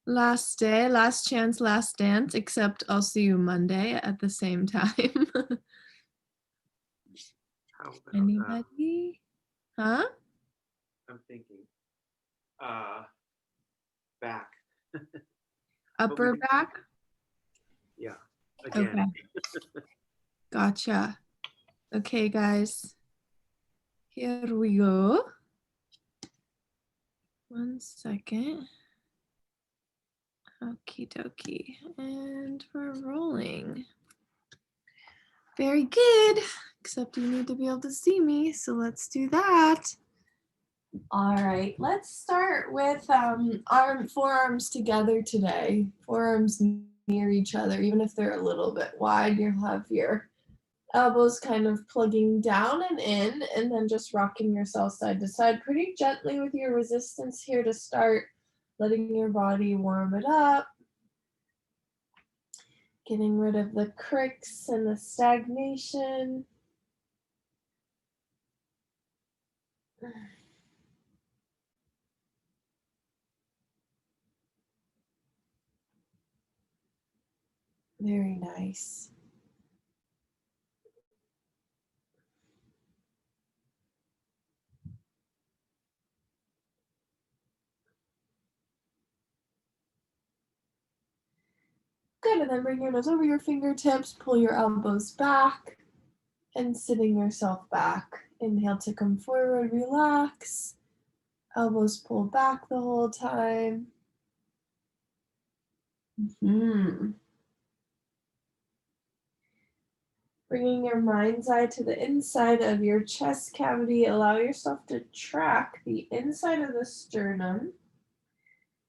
Last day, last chance, last dance, except I'll see you Monday at the same time. How about, Anybody? Huh? I'm thinking. Back. Upper back? Yeah, again. Okay. Gotcha. Okay, guys. Here we go. 1 second. Okie dokie. And we're rolling. Very good. Except you need to be able to see me, so let's do that. All right, let's start with forearms together today. Forearms near each other, even if they're a little bit wide. You'll have your elbows kind of plugging down and in, and then just rocking yourself side to side pretty gently with your resistance here to start, letting your body warm it up, getting rid of the cricks and the stagnation. Very nice. Good, and then bring your nose over your fingertips, pull your elbows back, and sitting yourself back. Inhale to come forward, relax. Elbows pull back the whole time. Bringing your mind's eye to the inside of your chest cavity, allow yourself to track the inside of the sternum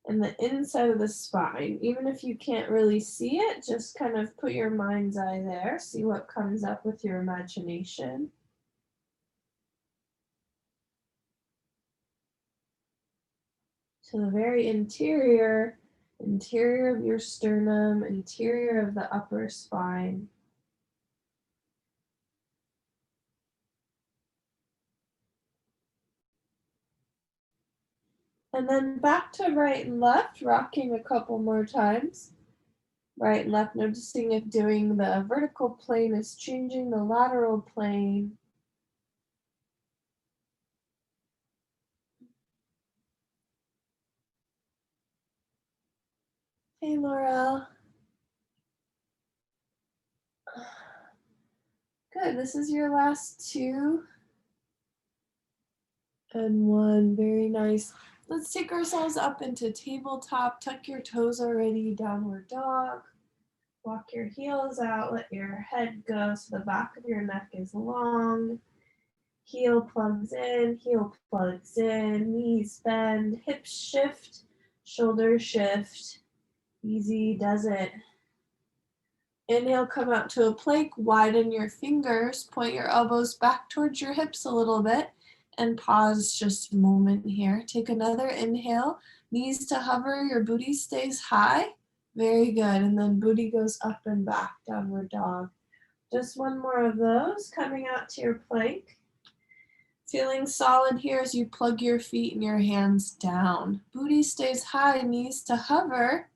and the inside of the spine. Even if you can't really see it, just kind of put your mind's eye there. See what comes up with your imagination. To the very interior of your sternum, interior of the upper spine. And then back to right and left, rocking a couple more times. Right and left, noticing if doing the vertical plane is changing the lateral plane. Hey, Laurel. Good, this is your last 2. And 1, very nice. Let's take ourselves up into tabletop, tuck your toes already, downward dog. Walk your heels out, let your head go so the back of your neck is long. Heel plugs in, knees bend, hips shift, shoulders shift. Easy does it. Inhale, come out to a plank, widen your fingers, point your elbows back towards your hips a little bit, and pause just a moment here. Take another inhale, knees to hover, your booty stays high. Very good, and then booty goes up and back, downward dog. Just 1 more of those, coming out to your plank. Feeling solid here as you plug your feet and your hands down. Booty stays high, knees to hover.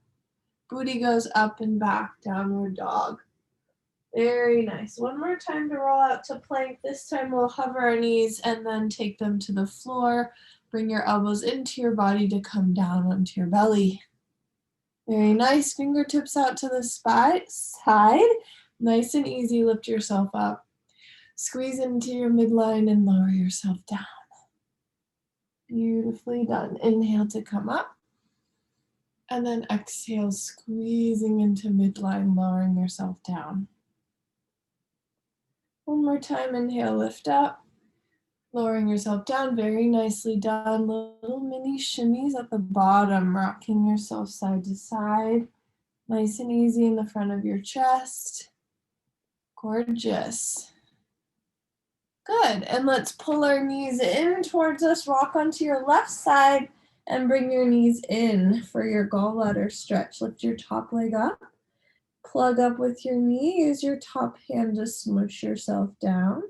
Booty goes up and back, downward dog. Very nice. 1 more time to roll out to plank. This time we'll hover our knees and then take them to the floor. Bring your elbows into your body to come down onto your belly. Very nice. Fingertips out to the side. Nice and easy. Lift yourself up. Squeeze into your midline and lower yourself down. Beautifully done. Inhale to come up. And then exhale, squeezing into midline, lowering yourself down. 1 more time, inhale, lift up. Lowering yourself down, very nicely done. Little mini shimmies at the bottom, rocking yourself side to side. Nice and easy in the front of your chest. Gorgeous. Good, and let's pull our knees in towards us, rock onto your left side, and bring your knees in for your gallbladder stretch. Lift your top leg up, plug up with your knee, use your top hand to smush yourself down.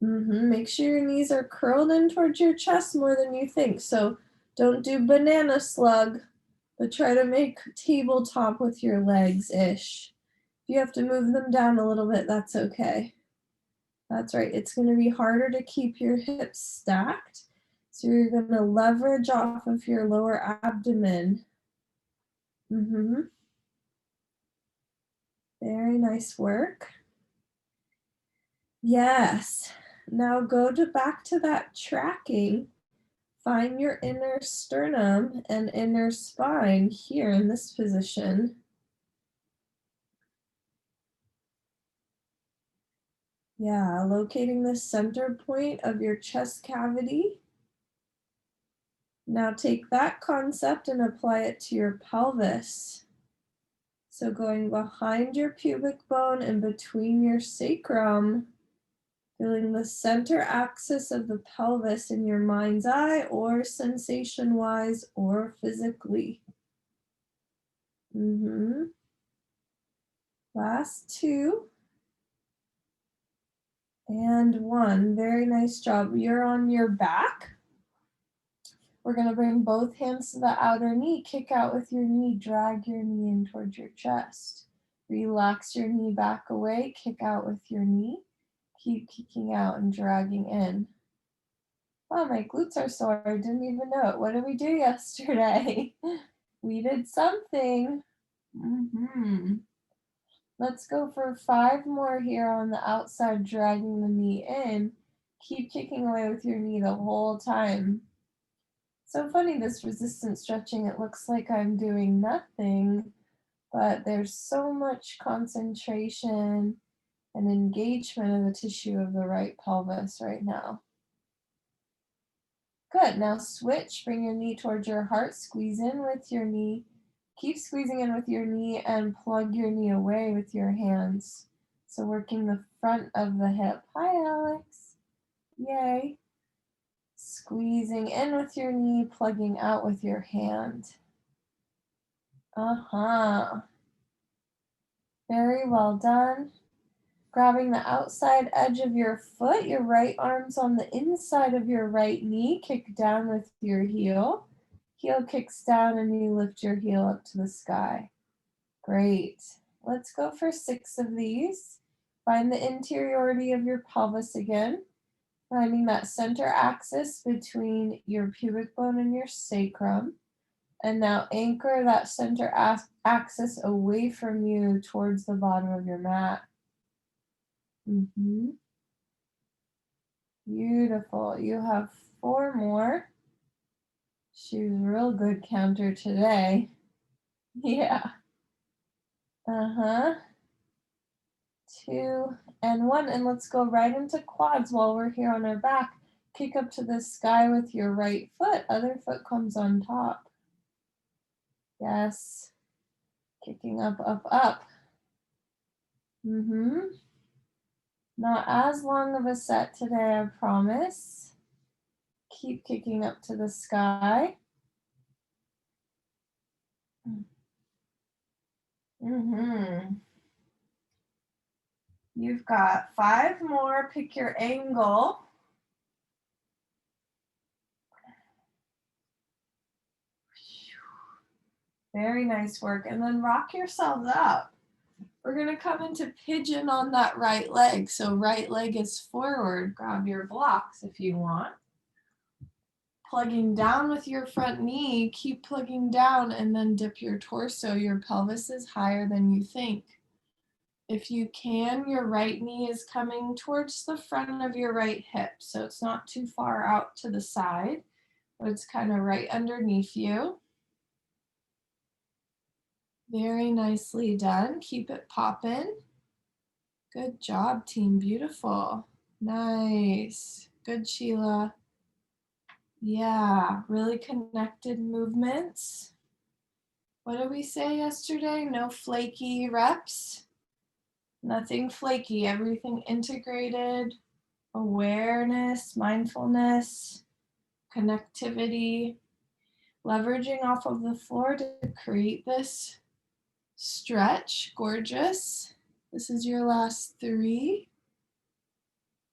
Make sure your knees are curled in towards your chest more than you think, so don't do banana slug. but try to make tabletop with your legs-ish. If you have to move them down a little bit, that's okay. That's right. It's going to be harder to keep your hips stacked. So you're going to leverage off of your lower abdomen. Very nice work. Yes. Now go back to that tracking. Find your inner sternum and inner spine here in this position. Yeah, locating the center point of your chest cavity. Now take that concept and apply it to your pelvis. So going behind your pubic bone and between your sacrum, feeling the center axis of the pelvis in your mind's eye or sensation-wise or physically. Last two. And one. Very nice job. You're on your back. We're going to bring both hands to the outer knee. Kick out with your knee. Drag your knee in towards your chest. Relax your knee back away. Kick out with your knee. Keep kicking out and dragging in. Oh, my glutes are sore. I didn't even know it. What did we do yesterday? We did something. Let's go for 5 more here on the outside, dragging the knee in. Keep kicking away with your knee the whole time. So funny, this resistance stretching, it looks like I'm doing nothing, but there's so much concentration and engagement in the tissue of the right pelvis right now. Good, now switch, bring your knee towards your heart, squeeze in with your knee. Keep squeezing in with your knee and plug your knee away with your hands. So working the front of the hip. Hi, Alex. Yay. Squeezing in with your knee, plugging out with your hand. Very well done. Grabbing the outside edge of your foot, your right arm's on the inside of your right knee. Kick down with your heel. Heel kicks down and you lift your heel up to the sky. Great. Let's go for 6 of these. Find the interiority of your pelvis again. Finding that center axis between your pubic bone and your sacrum. And now anchor that center axis away from you towards the bottom of your mat. Beautiful. You have 4 more. She was a real good counter today. Yeah. 2 and 1. And let's go right into quads while we're here on our back. Kick up to the sky with your right foot. Other foot comes on top. Yes. Kicking up, up, up. Not as long of a set today, I promise. Keep kicking up to the sky. You've got 5 more. Pick your angle. Very nice work. And then rock yourselves up. We're going to come into pigeon on that right leg. So right leg is forward. Grab your blocks if you want. Plugging down with your front knee. Keep plugging down and then dip your torso. Your pelvis is higher than you think. If you can, your right knee is coming towards the front of your right hip. So it's not too far out to the side, but it's kind of right underneath you. Very nicely done. Keep it popping. Good job, team. Beautiful. Nice. Good, Sheila. Yeah, really connected movements. What did we say yesterday? No flaky reps. Nothing flaky. Everything integrated. Awareness, mindfulness, connectivity. Leveraging off of the floor to create this stretch. Gorgeous. This is your last 3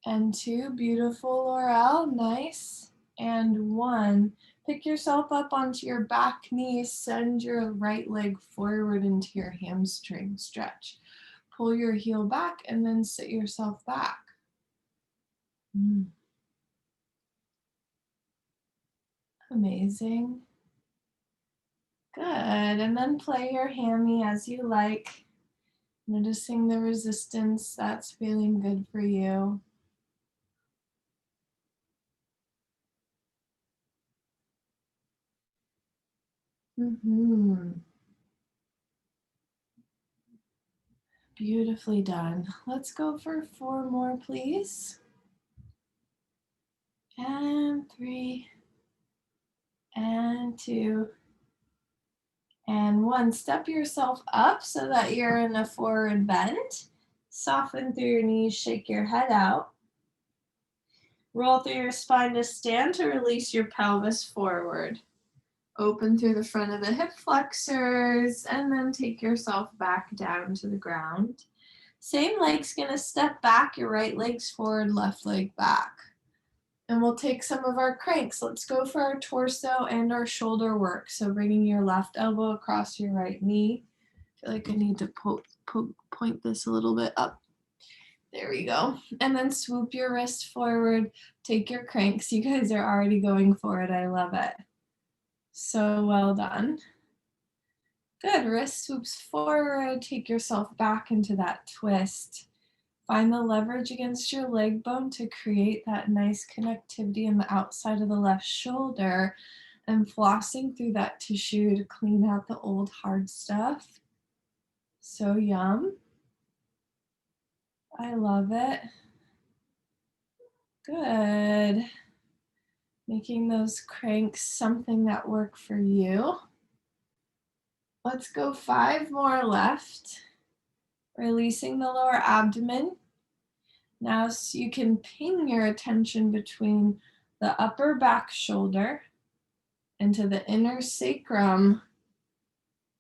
and 2. Beautiful, Laurel. Nice. And 1. Pick yourself up onto your back knee, send your right leg forward into your hamstring stretch. Pull your heel back and then sit yourself back. Amazing. Good, and then play your hammy as you like, noticing the resistance that's feeling good for you. Beautifully done. Let's go for 4 more, please. And 3, and 2, and 1. Step yourself up so that you're in a forward bend. Soften through your knees, shake your head out. Roll through your spine to stand to release your pelvis forward. Open through the front of the hip flexors and then take yourself back down to the ground. Same leg's gonna step back, your right leg's forward, left leg back. And we'll take some of our cranks. Let's go for our torso and our shoulder work. So bringing your left elbow across your right knee. I feel like I need to point this a little bit up. There we go. And then swoop your wrist forward. Take your cranks. You guys are already going for it. I love it. So well done. Good. Wrist swoops forward. Take yourself back into that twist. Find the leverage against your leg bone to create that nice connectivity in the outside of the left shoulder and flossing through that tissue to clean out the old hard stuff. So yum. I love it. Good. Making those cranks something that work for you. Let's go 5 more left. Releasing the lower abdomen. Now so you can ping your attention between the upper back shoulder into the inner sacrum,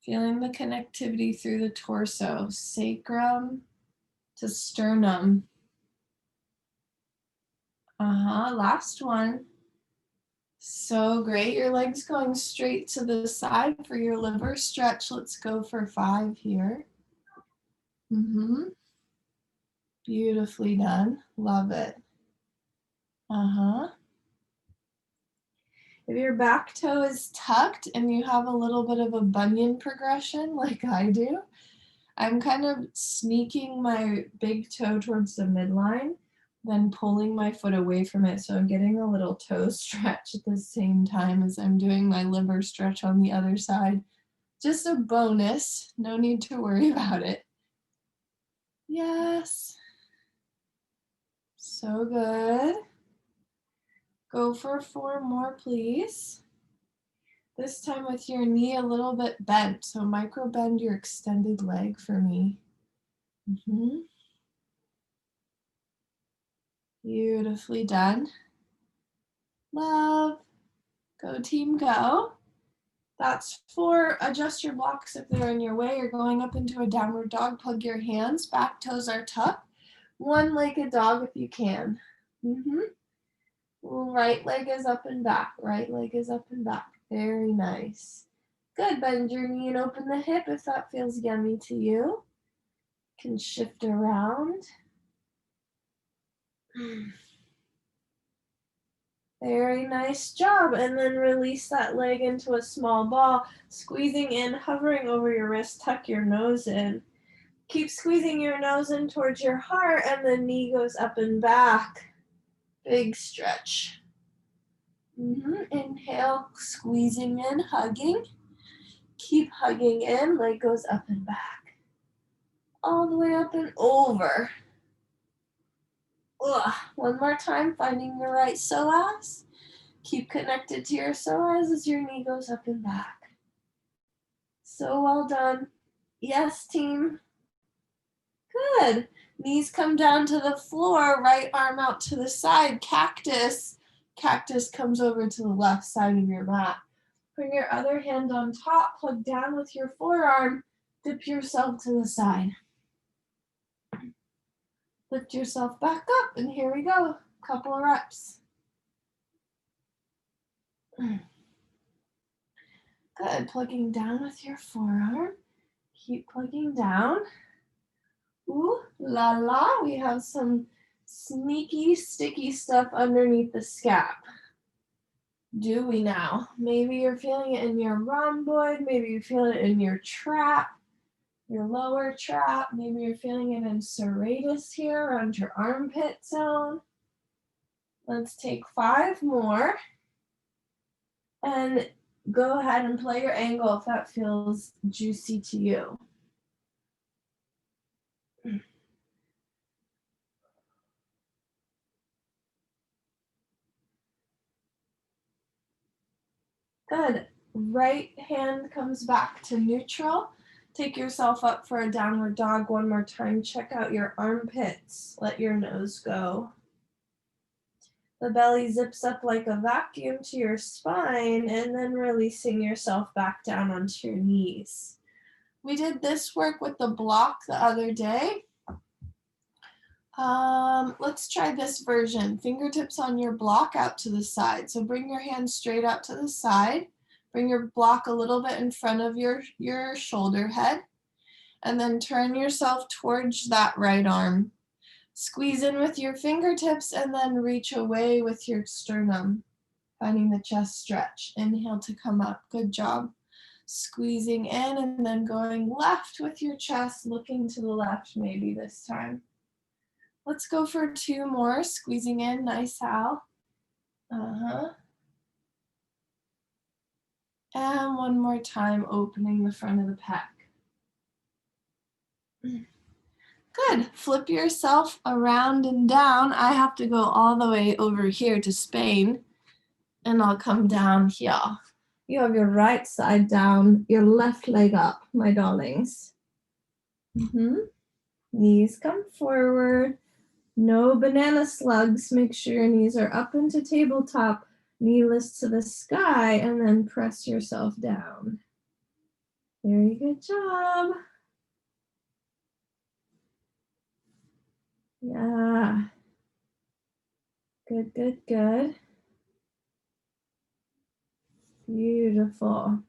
feeling the connectivity through the torso, sacrum to sternum. Last one. So great. Your legs going straight to the side for your liver stretch. Let's go for 5 here. Beautifully done. Love it. If your back toe is tucked and you have a little bit of a bunion progression like I do, I'm kind of sneaking my big toe towards the midline, then pulling my foot away from it. So I'm getting a little toe stretch at the same time as I'm doing my liver stretch on the other side. Just a bonus. No need to worry about it. Yes. So good. Go for 4 more, please. This time with your knee a little bit bent. So micro bend your extended leg for me. Beautifully done. Love. Go team, go. That's 4. Adjust your blocks if they're in your way. You're going up into a downward dog. Plug your hands. Back toes are tucked. One-legged dog if you can. Right leg is up and back. Right leg is up and back. Very nice. Good. Bend your knee and open the hip if that feels yummy to you. Can shift around. Very nice job. And then release that leg into a small ball, squeezing in, hovering over your wrist, tuck your nose in. Keep squeezing your nose in towards your heart, and the knee goes up and back. Big stretch. Inhale, squeezing in, hugging. Keep hugging in, leg goes up and back. All the way up and over. One more time, finding the right psoas. Keep connected to your psoas as your knee goes up and back. So well done. Yes, team. Good. Knees come down to the floor, right arm out to the side, cactus. Cactus comes over to the left side of your mat. Bring your other hand on top, plug down with your forearm, dip yourself to the side. Lift yourself back up, and here we go. Couple of reps. Good, plugging down with your forearm. Keep plugging down. Ooh la la, we have some sneaky, sticky stuff underneath the scap. Do we now? Maybe you're feeling it in your rhomboid, maybe you feel it in your trap, your lower trap, maybe you're feeling it in serratus here around your armpit zone. Let's take 5 more. And go ahead and play your angle if that feels juicy to you. Good. Right hand comes back to neutral. Take yourself up for a downward dog one more time. Check out your armpits. Let your nose go. The belly zips up like a vacuum to your spine and then releasing yourself back down onto your knees. We did this work with the block the other day. Let's try this version. Fingertips on your block out to the side. So bring your hands straight out to the side. Bring your block a little bit in front of your shoulder head. And then turn yourself towards that right arm. Squeeze in with your fingertips and then reach away with your sternum. Finding the chest stretch. Inhale to come up. Good job. Squeezing in and then going left with your chest, looking to the left maybe this time. Let's go for 2 more. Squeezing in, nice, Al. And one more time, opening the front of the pec. Good. Flip yourself around and down. I have to go all the way over here to Spain, and I'll come down here. You have your right side down, your left leg up, my darlings. Knees come forward. No banana slugs. Make sure your knees are up into tabletop. Knee lifts to the sky and then press yourself down. Very good job. Yeah. Good, good, good. Beautiful.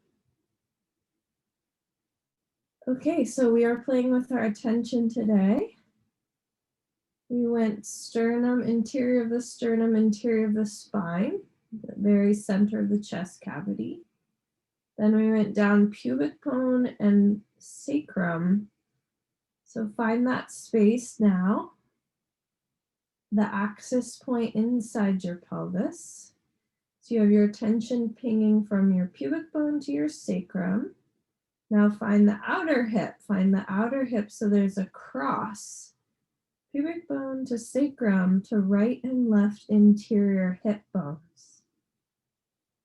Okay, so we are playing with our attention today. We went sternum, interior of the sternum, interior of the spine, the very center of the chest cavity. Then we went down pubic bone and sacrum. So find that space now. The axis point inside your pelvis. So you have your attention pinging from your pubic bone to your sacrum. Now find the outer hip. Find the outer hip so there's a cross. Pubic bone to sacrum to right and left interior hip bones.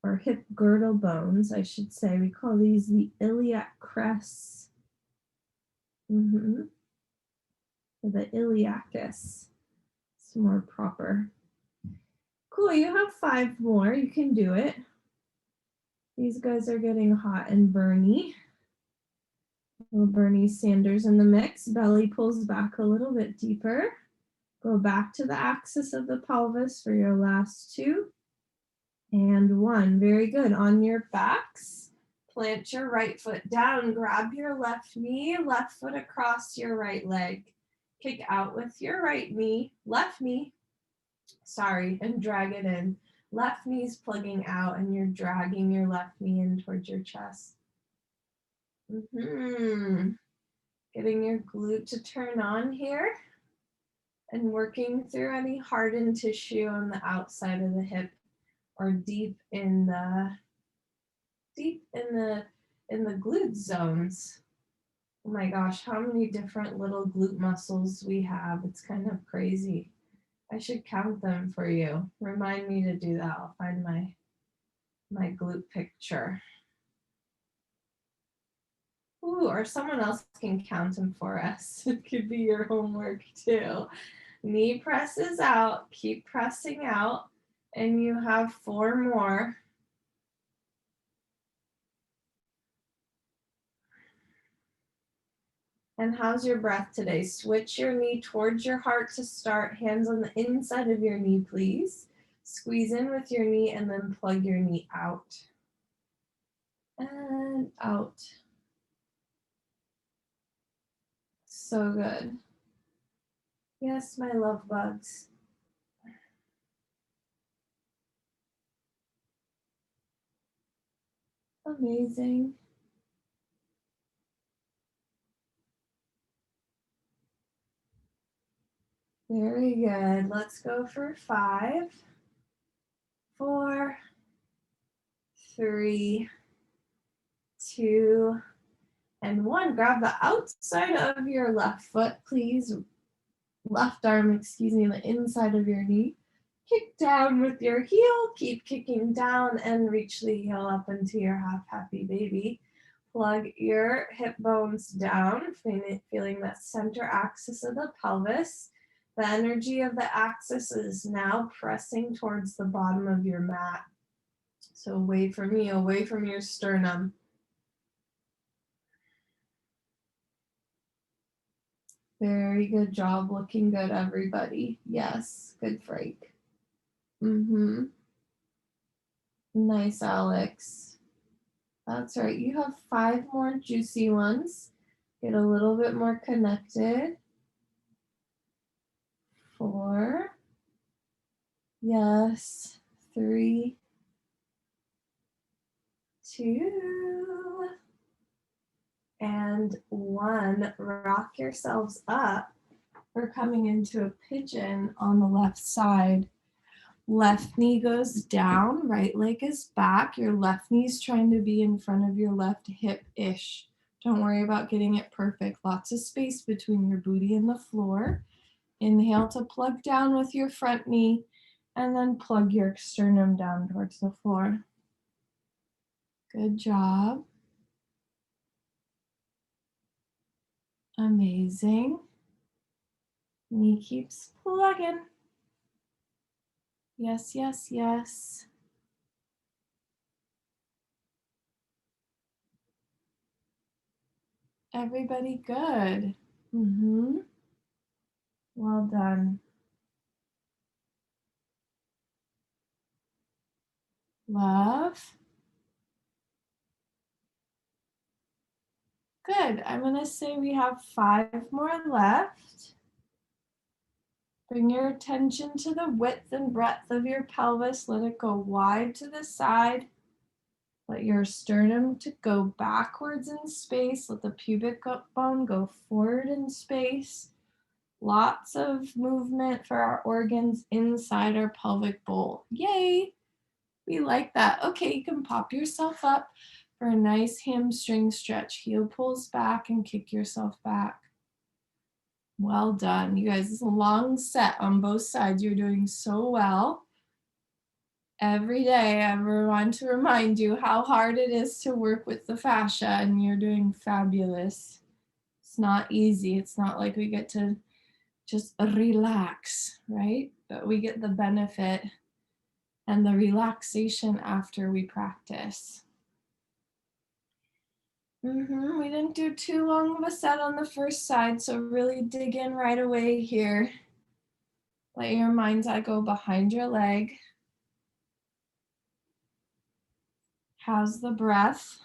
Or hip girdle bones, I should say. We call these the iliac crests. The iliacus. It's more proper. Cool, you have 5 more. You can do it. These guys are getting hot and burny. Little Bernie Sanders in the mix. Belly pulls back a little bit deeper. Go back to the axis of the pelvis for your last 2. And 1. Very good. On your backs, plant your right foot down. Grab your left knee, left foot across your right leg. Kick out with your right knee, left knee, and drag it in. Left knee's plugging out and you're dragging your left knee in towards your chest. Getting your glute to turn on here and working through any hardened tissue on the outside of the hip or deep in the glute zones. Oh my gosh, how many different little glute muscles we have. It's kind of crazy. I should count them for you. Remind me to do that. I'll find my glute picture. Ooh, or someone else can count them for us. It could be your homework too. Knee presses out, keep pressing out, and you have 4 more. And how's your breath today? Switch your knee towards your heart to start. Hands on the inside of your knee, please. Squeeze in with your knee and then plug your knee out. and out. So good. Yes, my love bugs. Amazing. Very good. Let's go for 5, 4, 3, 2, and 1. Grab the outside of your left foot, please. Left arm, excuse me, the inside of your knee. Kick down with your heel. Keep kicking down and reach the heel up into your half happy baby. Plug your hip bones down, feeling that center axis of the pelvis. The energy of the axis is now pressing towards the bottom of your mat. So away from you, away from your sternum. Very good job. Looking good, everybody. Yes, good Frank. Nice, Alex. That's right. You have 5 more juicy ones. Get a little bit more connected. 4. Yes. 3, 2, and 1. Rock yourselves up. We're coming into a pigeon on the left side. Left knee goes down, right leg is back. Your left knee is trying to be in front of your left hip-ish. Don't worry about getting it perfect. Lots of space between your booty and the floor. Inhale to plug down with your front knee, and then plug your sternum down towards the floor. Good job. Amazing. Knee keeps plugging. Yes, yes, yes. Everybody good. Well done. Love. Good. I'm going to say we have 5 more left. Bring your attention to the width and breadth of your pelvis. Let it go wide to the side. Let your sternum to go backwards in space. Let the pubic bone go forward in space. Lots of movement for our organs inside our pelvic bowl. Yay! We like that. Okay, you can pop yourself up for a nice hamstring stretch. Heel pulls back and kick yourself back. Well done. You guys, it's a long set on both sides. You're doing so well. Every day I want to remind you how hard it is to work with the fascia, and you're doing fabulous. It's not easy. It's not like we get to just relax, right? But we get the benefit and the relaxation after we practice. We didn't do too long of a set on the first side, so really dig in right away here. Let your mind's eye go behind your leg. How's the breath?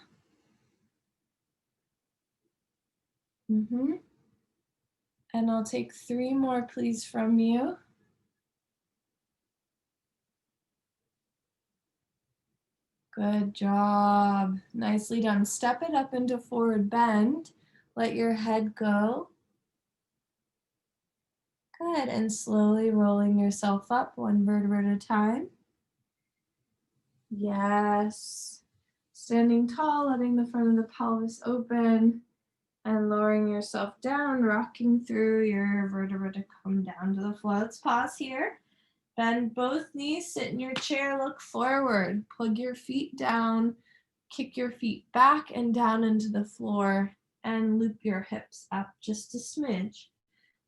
And I'll take 3 more, please, from you. Good job. Nicely done. Step it up into forward bend. Let your head go. Good. And slowly rolling yourself up 1 vertebra at a time. Yes. Standing tall, letting the front of the pelvis open, and lowering yourself down, rocking through your vertebra to come down to the floor. Let's pause here. Bend both knees, sit in your chair, look forward. Plug your feet down, kick your feet back and down into the floor, and loop your hips up just a smidge.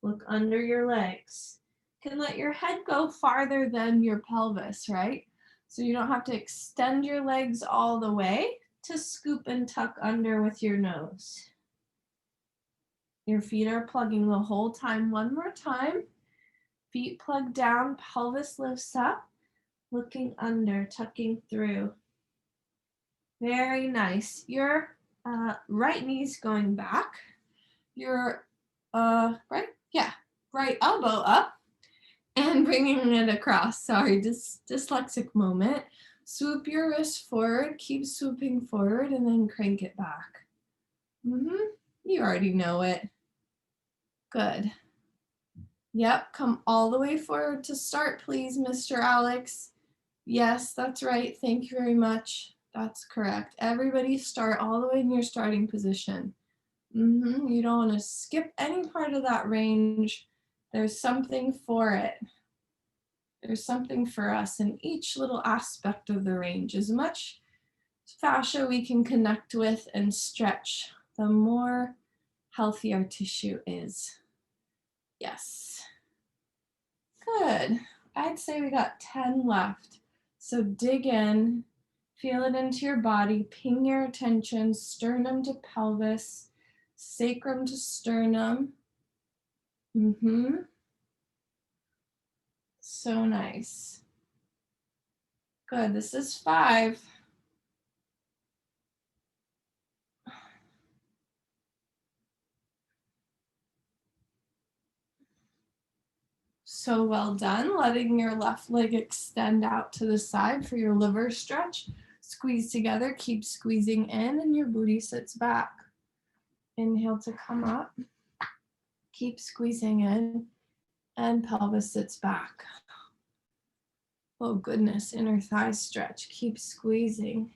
Look under your legs. You can let your head go farther than your pelvis, right? So you don't have to extend your legs all the way to scoop and tuck under with your nose. Your feet are plugging the whole time. 1 more time. Feet plug down, pelvis lifts up, looking under, tucking through. Very nice. Your right knee's going back. Your right elbow up and bringing it across. Sorry, dyslexic moment. Swoop your wrist forward, keep swooping forward, and then crank it back. You already know it. Good. Yep, come all the way forward to start, please, Mr. Alex. Yes, that's right. Thank you very much. That's correct. Everybody start all the way in your starting position. You don't want to skip any part of that range. There's something for it. There's something for us in each little aspect of the range. As much fascia we can connect with and stretch, the more healthy our tissue is. Yes. Good. I'd say we got 10 left. So dig in, feel it into your body, ping your attention, sternum to pelvis, sacrum to sternum. So nice. Good. This is 5. So well done. Letting your left leg extend out to the side for your liver stretch. Squeeze together, keep squeezing in, and your booty sits back. Inhale to come up. Keep squeezing in, and pelvis sits back. Oh goodness, inner thigh stretch. Keep squeezing.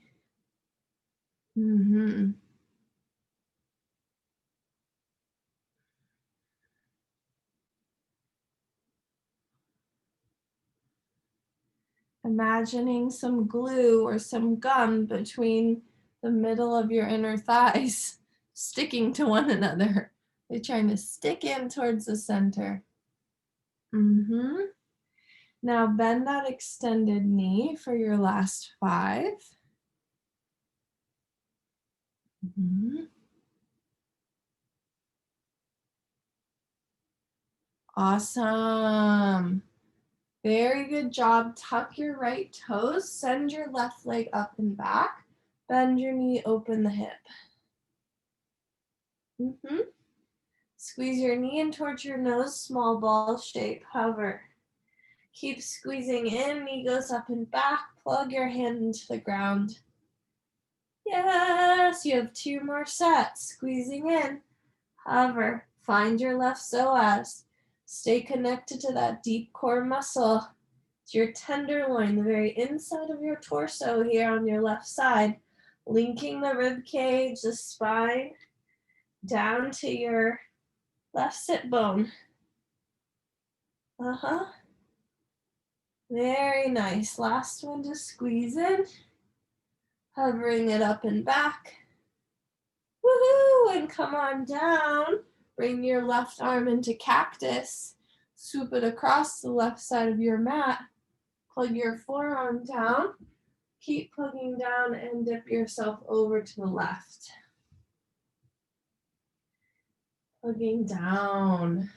Imagining some glue or some gum between the middle of your inner thighs, sticking to one another. They're trying to stick in towards the center. Now bend that extended knee for your last 5. Awesome. Very good job. Tuck your right toes, send your left leg up and back, bend your knee, open the hip. Squeeze your knee in towards your nose, small ball shape, hover. Keep squeezing in, knee goes up and back, plug your hand into the ground. Yes, you have 2 more sets. Squeezing in, hover, find your left psoas. Stay connected to that deep core muscle. It's your tenderloin, the very inside of your torso here on your left side, linking the rib cage, the spine, down to your left sit bone. Very nice. Last one to squeeze in. Hovering it up and back. Woohoo! And come on down. Bring your left arm into cactus. Swoop it across the left side of your mat. Plug your forearm down. Keep plugging down and dip yourself over to the left. Plugging down.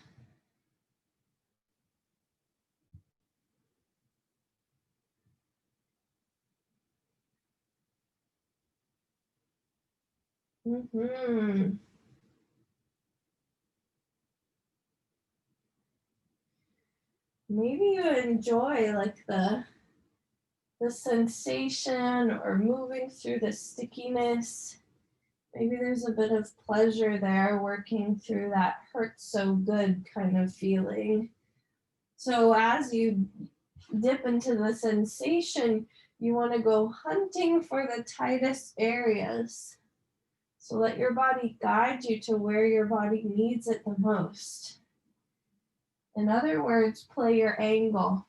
Maybe you enjoy like the sensation or moving through the stickiness. Maybe there's a bit of pleasure there working through that hurts so good kind of feeling. So as you dip into the sensation, you want to go hunting for the tightest areas. So let your body guide you to where your body needs it the most. In other words, play your angle.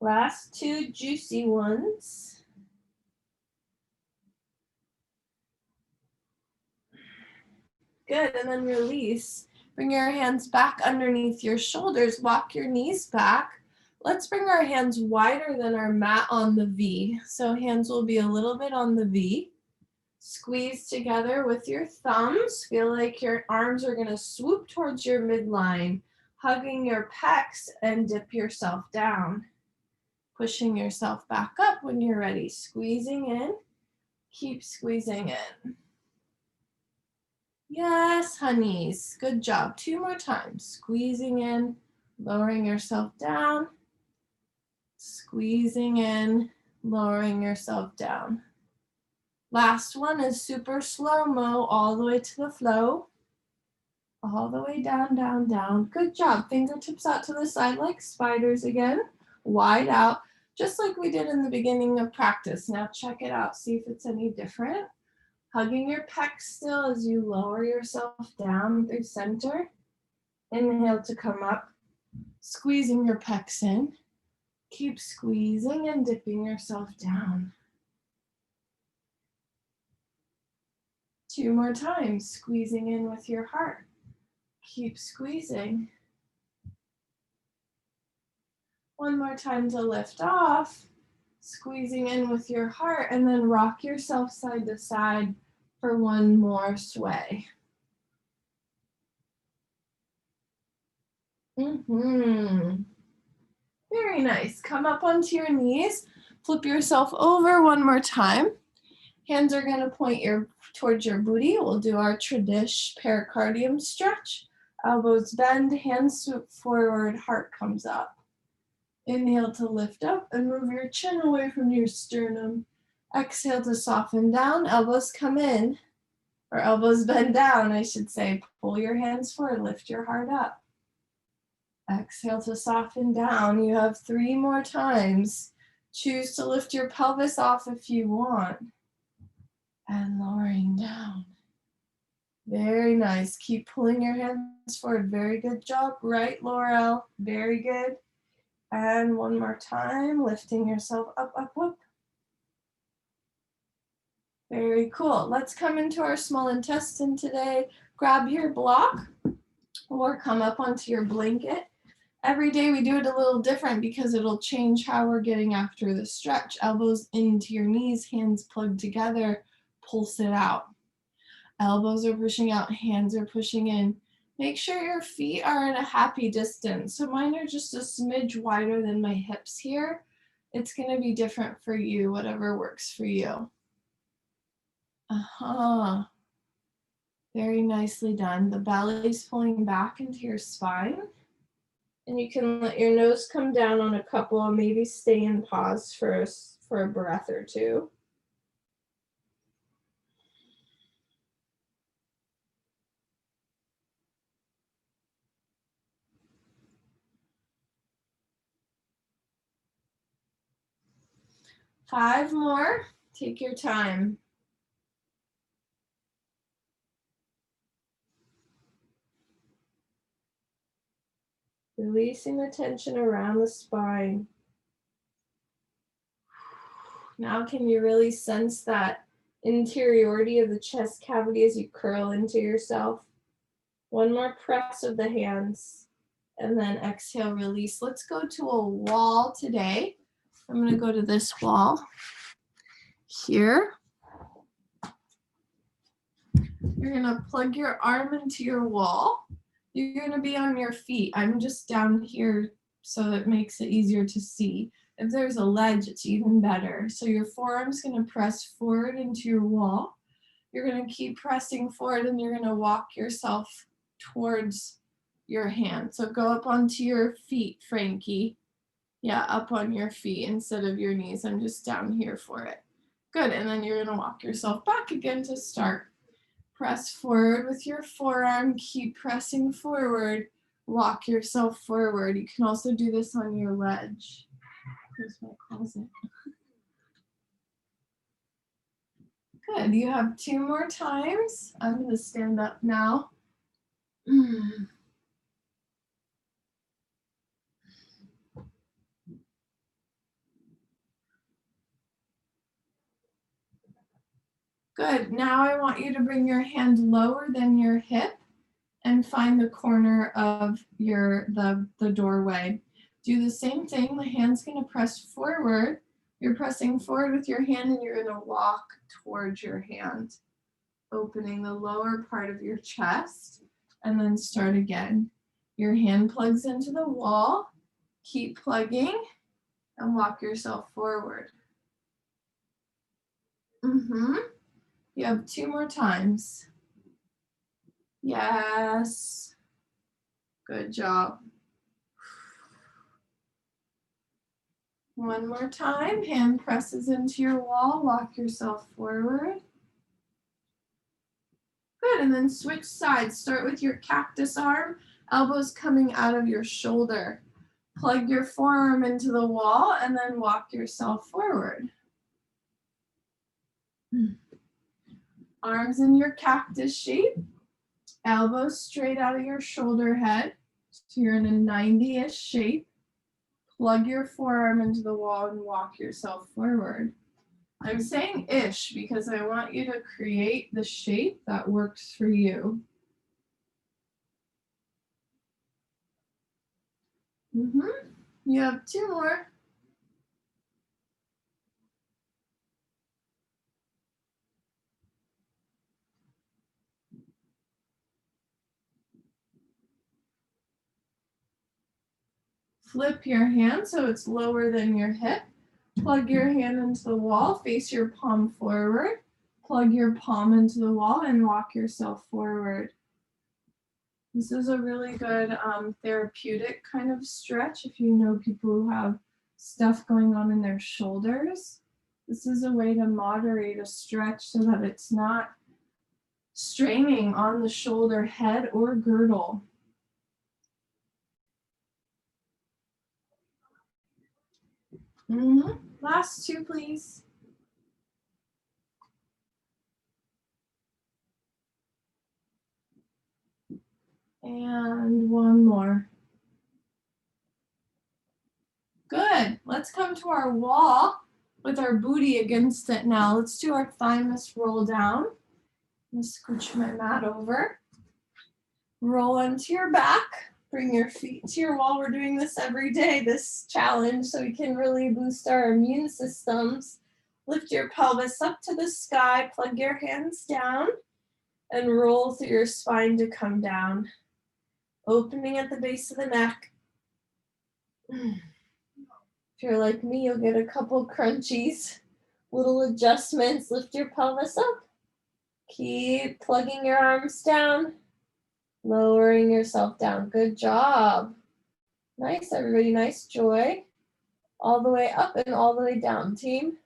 Last 2 juicy ones. Good, and then release. Bring your hands back underneath your shoulders. Walk your knees back. Let's bring our hands wider than our mat on the V. So hands will be a little bit on the V. Squeeze together with your thumbs. Feel like your arms are going to swoop towards your midline, hugging your pecs and dip yourself down. Pushing yourself back up when you're ready. Squeezing in. Keep squeezing in. Yes, honeys. Good job. 2 more times. Squeezing in, lowering yourself down. Squeezing in, lowering yourself down. Last one is super slow-mo, all the way to the flow. All the way down, down, down. Good job. Fingertips out to the side like spiders again. Wide out, just like we did in the beginning of practice. Now check it out. See if it's any different. Hugging your pecs still as you lower yourself down through center. Inhale to come up. Squeezing your pecs in. Keep squeezing and dipping yourself down. 2 more times. Squeezing in with your heart. Keep squeezing. 1 more time to lift off. Squeezing in with your heart, and then rock yourself side to side for 1 more sway. Very nice. Come up onto your knees. Flip yourself over 1 more time. Hands are going to point towards your booty. We'll do our tradish pericardium stretch. Elbows bend, hands swoop forward, heart comes up. Inhale to lift up and move your chin away from your sternum. Exhale to soften down, elbows come in, or elbows bend down, I should say. Pull your hands forward, lift your heart up. Exhale to soften down. You have 3 more times. Choose to lift your pelvis off if you want. And lowering down. Very nice. Keep pulling your hands forward. Very good job. Right, Laurel. Very good. And 1 more time, lifting yourself up, up, up. Very cool. Let's come into our small intestine today. Grab your block or come up onto your blanket. Every day we do it a little different because it'll change how we're getting after the stretch. Elbows into your knees, hands plugged together, pulse it out. Elbows are pushing out, hands are pushing in. Make sure your feet are at a happy distance. So mine are just a smidge wider than my hips here. It's going to be different for you, whatever works for you. Very nicely done. The belly's pulling back into your spine. And you can let your nose come down on a couple and maybe stay in pause for a breath or 2. Five more. Take your time. Releasing the tension around the spine. Now can you really sense that interiority of the chest cavity as you curl into yourself? 1 more press of the hands. And then exhale, release. Let's go to a wall today. I'm going to go to this wall here. You're going to plug your arm into your wall. You're going to be on your feet. I'm just down here so it makes it easier to see. If there's a ledge, it's even better. So your forearm's going to press forward into your wall. You're going to keep pressing forward and you're going to walk yourself towards your hand. So go up onto your feet, Frankie. Yeah, up on your feet instead of your knees. I'm just down here for it. Good, and then you're gonna walk yourself back again to start. Press forward with your forearm, keep pressing forward. Walk yourself forward. You can also do this on your ledge. Here's my closet. Good, you have 2 more times. I'm gonna stand up now. Good. Now I want you to bring your hand lower than your hip and find the corner of the doorway. Do the same thing. The hand's going to press forward. You're pressing forward with your hand and you're going to walk towards your hand, opening the lower part of your chest, and then start again. Your hand plugs into the wall. Keep plugging. And walk yourself forward. You have 2 more times. Yes. Good job. One more time. Hand presses into your wall. Walk yourself forward. Good. And then switch sides. Start with your cactus arm. Elbows coming out of your shoulder. Plug your forearm into the wall and then walk yourself forward. Arms in your cactus shape. Elbows straight out of your shoulder head. So you're in a 90-ish shape. Plug your forearm into the wall and walk yourself forward. I'm saying ish because I want you to create the shape that works for you. You have 2 more. Flip your hand so it's lower than your hip. Plug your hand into the wall, face your palm forward. Plug your palm into the wall and walk yourself forward. This is a really good therapeutic kind of stretch if you know people who have stuff going on in their shoulders. This is a way to moderate a stretch so that it's not straining on the shoulder, head, or girdle. Last 2, please. And 1 more. Good. Let's come to our wall with our booty against it now. Let's do our thymus roll down. I'm going to scooch my mat over. Roll onto your back. Bring your feet to your wall. We're doing this every day, this challenge, so we can really boost our immune systems. Lift your pelvis up to the sky. Plug your hands down and roll through your spine to come down. Opening at the base of the neck. If you're like me, you'll get a couple crunchies, little adjustments. Lift your pelvis up. Keep plugging your arms down, lowering yourself down. Good job. Nice, everybody. Nice joy. All the way up and all the way down, team.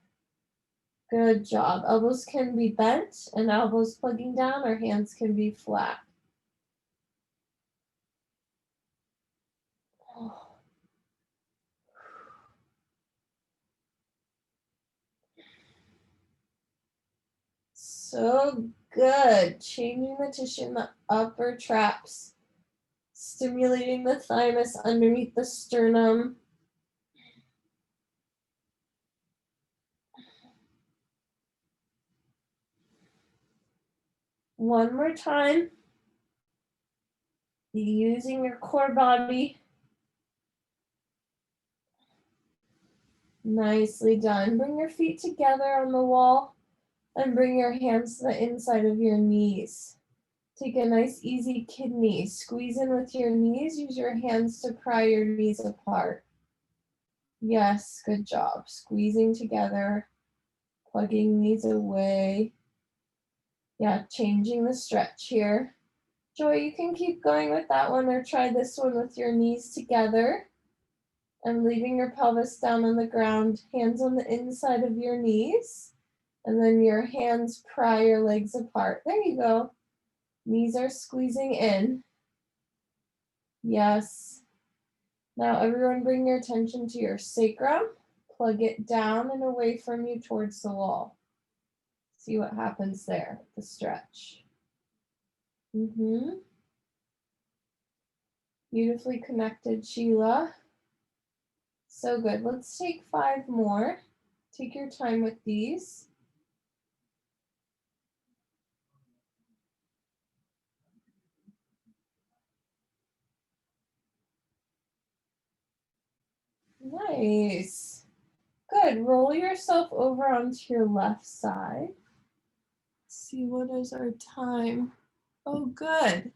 Good job. Elbows can be bent and elbows plugging down, or hands can be flat. So good. Changing the tissue in the upper traps. Stimulating the thymus underneath the sternum. One more time. Using your core body. Nicely done. Bring your feet together on the wall and bring your hands to the inside of your knees. Take a nice easy kidney. Squeeze in with your knees. Use your hands to pry your knees apart. Yes, good job. Squeezing together, plugging knees away. Yeah, changing the stretch here. Joy, you can keep going with that one or try this one with your knees together and leaving your pelvis down on the ground, hands on the inside of your knees, and then your hands pry your legs apart. There you go. Knees are squeezing in. Yes. Now everyone bring your attention to your sacrum. Plug it down and away from you towards the wall. See what happens there, the stretch. Beautifully connected, Sheila. So good. Let's take 5 more. Take your time with these. Nice. Good. Roll yourself over onto your left side. Let's see, what is our time? Oh, good.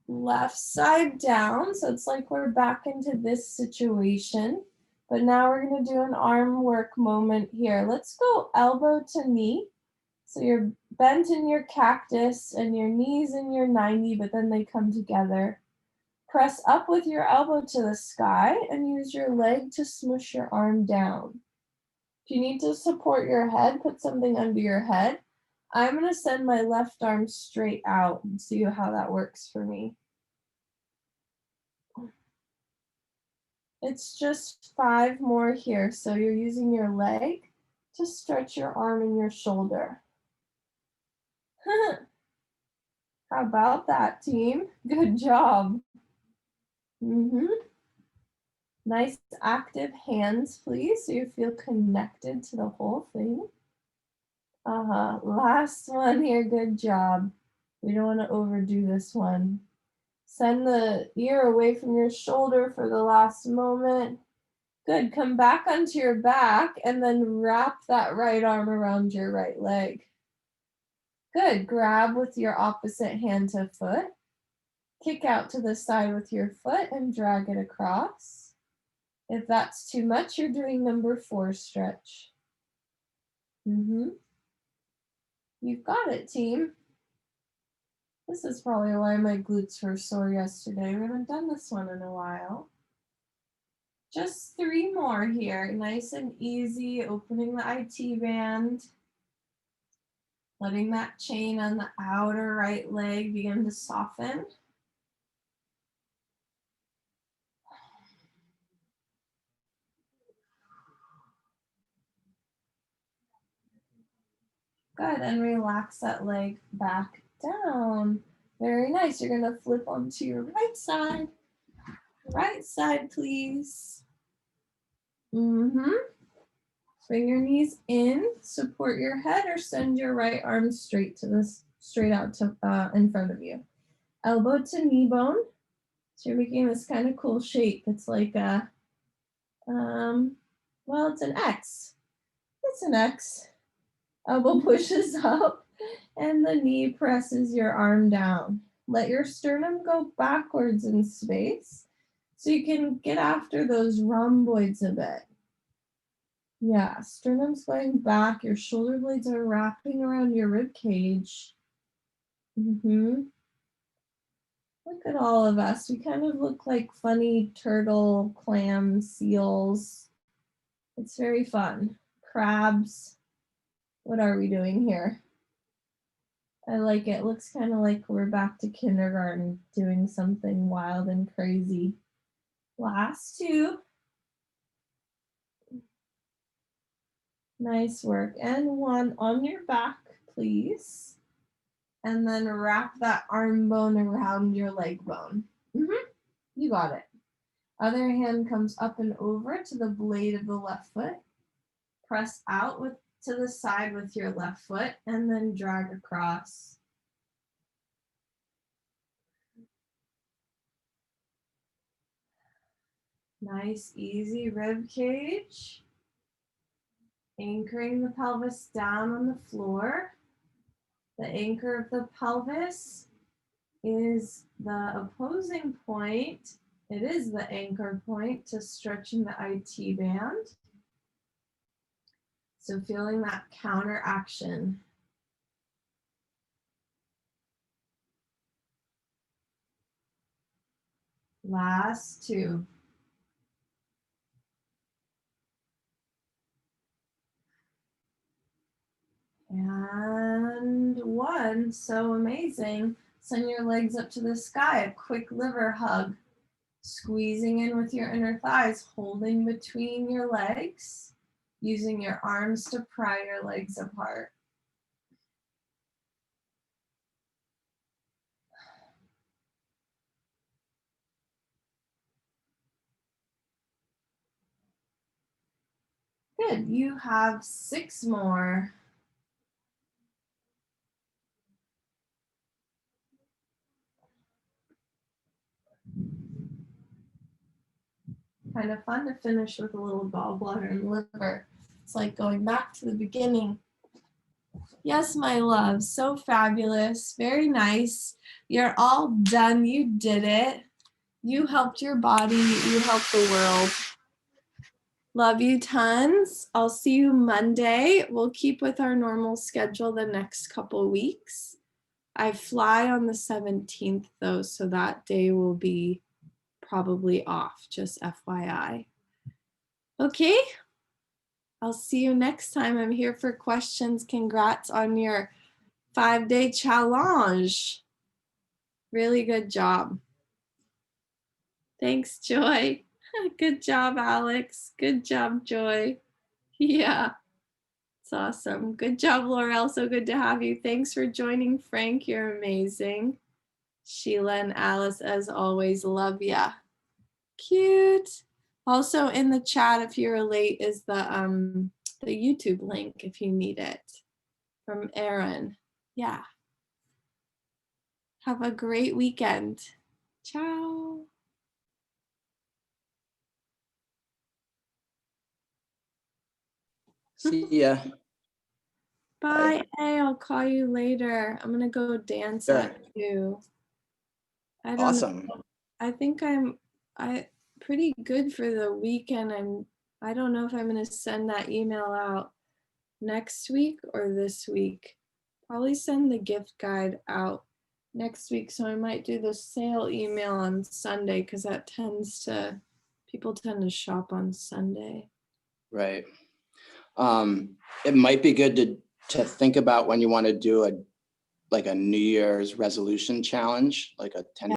Left side down. So it's like we're back into this situation. But now we're going to do an arm work moment here. Let's go elbow to knee. So you're bent in your cactus and your knees in your 90, but then they come together. Press up with your elbow to the sky and use your leg to smush your arm down. If you need to support your head, put something under your head. I'm going to send my left arm straight out and see how that works for me. It's just 5 more here. So you're using your leg to stretch your arm and your shoulder. How about that, team? Good job. Nice active hands, please, so you feel connected to the whole thing. Last one here. Good job. We don't want to overdo this one. Send the ear away from your shoulder for the last moment. Good. Come back onto your back and then wrap that right arm around your right leg. Good. Grab with your opposite hand to foot. Kick out to the side with your foot and drag it across. If that's too much, you're doing number 4 stretch. You've got it, team. This is probably why my glutes were sore yesterday. We haven't done this one in a while. Just 3 more here. Nice and easy. Opening the IT band. Letting that chain on the outer right leg begin to soften. Good, and relax that leg back down. Very nice. You're going to flip onto your right side. Right side, please. Bring your knees in, support your head, or send your right arm straight out to in front of you. Elbow to knee bone. So you're making this kind of cool shape. It's like a, well, it's an X. It's an X. Elbow pushes up and the knee presses your arm down. Let your sternum go backwards in space so you can get after those rhomboids a bit. Yeah, sternum's going back. Your shoulder blades are wrapping around your rib cage. Look at all of us. We kind of look like funny turtle, clam, seals. It's very fun. Crabs. What are we doing here? I like it. Looks kind of like we're back to kindergarten doing something wild and crazy. Last 2. Nice work. And 1 on your back, please. And then wrap that arm bone around your leg bone. You got it. Other hand comes up and over to the blade of the left foot. Press out to the side with your left foot and then drag across. Nice, easy rib cage. Anchoring the pelvis down on the floor. The anchor of the pelvis is the opposing point. It is the anchor point to stretching the IT band. So feeling that counter action. Last 2. And 1. So amazing. Send your legs up to the sky. A quick liver hug. Squeezing in with your inner thighs, holding between your legs, using your arms to pry your legs apart. Good. You have 6 more. Kind of fun to finish with a little gallbladder and liver. It's like going back to the beginning. Yes, my love, so fabulous, very nice. You're all done, you did it. You helped your body, you helped the world. Love you tons. I'll see you Monday. We'll keep with our normal schedule the next couple weeks. I fly on the 17th though, so that day will be probably off, just FYI. Okay, I'll see you next time. I'm here for questions. Congrats on your 5-day challenge. Really good job. Thanks, Joy. Good job, Alex. Good job, Joy. Yeah, it's awesome. Good job, Laurel. So good to have you. Thanks for joining, Frank. You're amazing. Sheila and Alice, as always, love ya. Cute. Also in the chat, if you're late, is the YouTube link if you need it from Erin. Yeah. Have a great weekend. Ciao. See ya. Bye. Hey, I'll call you later. I'm gonna go dance Sure. at 2. I don't Awesome. know. I think I'm pretty good for the weekend. I don't know if I'm gonna send that email out next week or this week. Probably send the gift guide out next week. So I might do the sale email on Sunday because that people tend to shop on Sunday. Right. It might be good to think about when you want to do a New Year's resolution challenge, like a 10